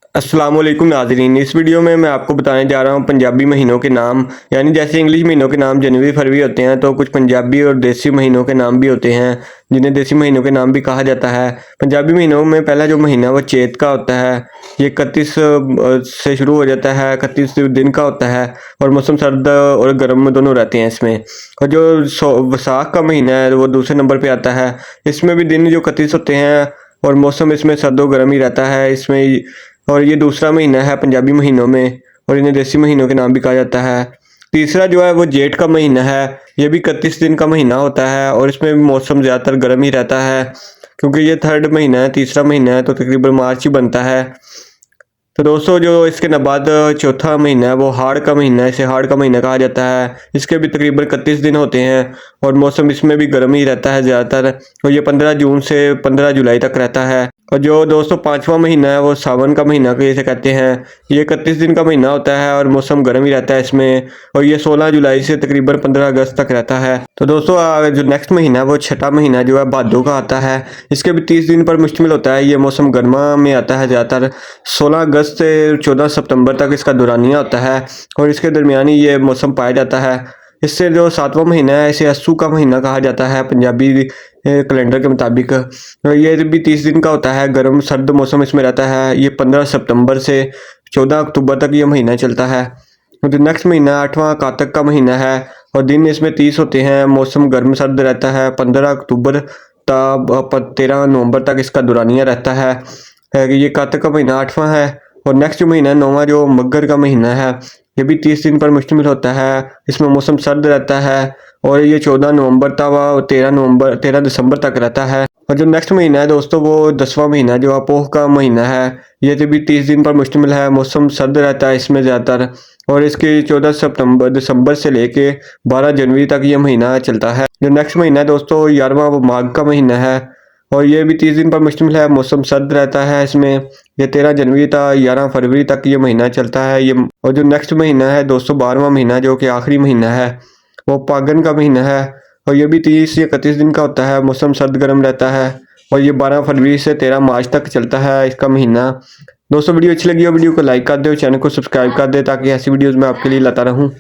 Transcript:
अस्सलाम वालेकुम नाज़रीन। इस वीडियो में मैं आपको बताने जा रहा हूँ पंजाबी महीनों के नाम। यानी जैसे इंग्लिश महीनों के नाम जनवरी फरवरी होते हैं, तो कुछ पंजाबी और देसी महीनों के नाम भी होते हैं, जिन्हें देसी महीनों के नाम भी कहा जाता है। पंजाबी महीनों में पहला जो महीना वो चेत का होता है। ये 31 से शुरू हो जाता है, 31 दिन का होता है और मौसम सर्द और गर्म दोनों रहते हैं इसमें। और जो वैसाख का महीना है वो दूसरे नंबर पर आता है। इसमें भी दिन जो 31 होते हैं और मौसम इसमें सर्द और गर्म ही रहता है इसमें। और ये दूसरा महीना है पंजाबी महीनों में, और इन्हें देसी महीनों के नाम भी कहा जाता है। तीसरा जो है वो जेठ का महीना है। ये भी 31 दिन का महीना होता है और इसमें भी मौसम ज़्यादातर गर्म ही रहता है, क्योंकि ये थर्ड महीना है, तीसरा महीना है, तो तकरीबन मार्च ही बनता है। तो दोस्तों जो इसके बाद चौथा महीना है वो हाड़ का महीना है। इसे हाड़ का महीना कहा जाता है। इसके भी तकरीबन 31 दिन होते हैं और मौसम इसमें भी गर्म ही रहता है ज़्यादातर, और ये 15 जून से 15 जुलाई तक रहता है। और जो दोस्तों पाँचवा महीना है वो सावन का महीना इसे कहते हैं। ये 31 दिन का महीना होता है और मौसम गर्म ही रहता है इसमें, और ये 16 जुलाई से तकरीबन 15 अगस्त तक रहता है। तो दोस्तों जो नेक्स्ट महीना है वो छठा महीना जो है भादों का आता है। इसके भी 30 दिन पर मुश्तमिल होता है। ये मौसम गर्मा में आता है ज़्यादातर। 16 अगस्त से 14 सितंबर तक इसका दौरानिया होता है और इसके दरमियानी ये मौसम पाया जाता है। इससे जो सातवां महीना है इसे अस्सू का महीना कहा जाता है पंजाबी कैलेंडर के मुताबिक। ये भी 30 दिन का होता है। गर्म सर्द मौसम इसमें रहता है। ये 15 सितंबर से 14 अक्टूबर तक ये महीना चलता है। जो नेक्स्ट महीना आठवां कातक का महीना है और दिन इसमें 30 होते हैं। मौसम गर्म सर्द रहता है। 15 अक्टूबर तक 13 नवंबर तक इसका दौरानिया रहता है। ये कातक का महीना आठवां है। और नेक्स्ट जो महीना है नौवां जो मगर का महीना है, ये भी 30 दिन पर मुश्तमिल होता है। इसमें मौसम सर्द रहता है और ये 14 नवंबर तक व 13 दिसंबर तक रहता है। और जो नेक्स्ट महीना है दोस्तों वो 10वां महीना जो अपोह का महीना है, ये तो भी 30 दिन पर मुश्तमिल है। मौसम सर्द रहता है इसमें ज़्यादातर, और इसके 14 दिसंबर से लेके 12 जनवरी तक ये महीना चलता है। जो नेक्स्ट महीना है दोस्तों 11वां वो माघ का महीना है और ये भी 30 दिन पर मुश्तमिल है। मौसम सर्द रहता है इसमें। ये 13 जनवरी तक 11 फरवरी तक ये महीना चलता है ये। और जो नेक्स्ट महीना है दोस्तों 12वां महीना जो कि आखिरी महीना है, वो फागन का महीना है और ये भी 30 या 31 दिन का होता है। मौसम सर्द गर्म रहता है और ये 12 फरवरी से 13 मार्च तक चलता है इसका महीना। दोस्तों वीडियो अच्छी लगी हो वीडियो को लाइक कर दो, चैनल को सब्सक्राइब कर दे ताकि ऐसी वीडियोज़ मैं आपके लिए लाता रहूँ।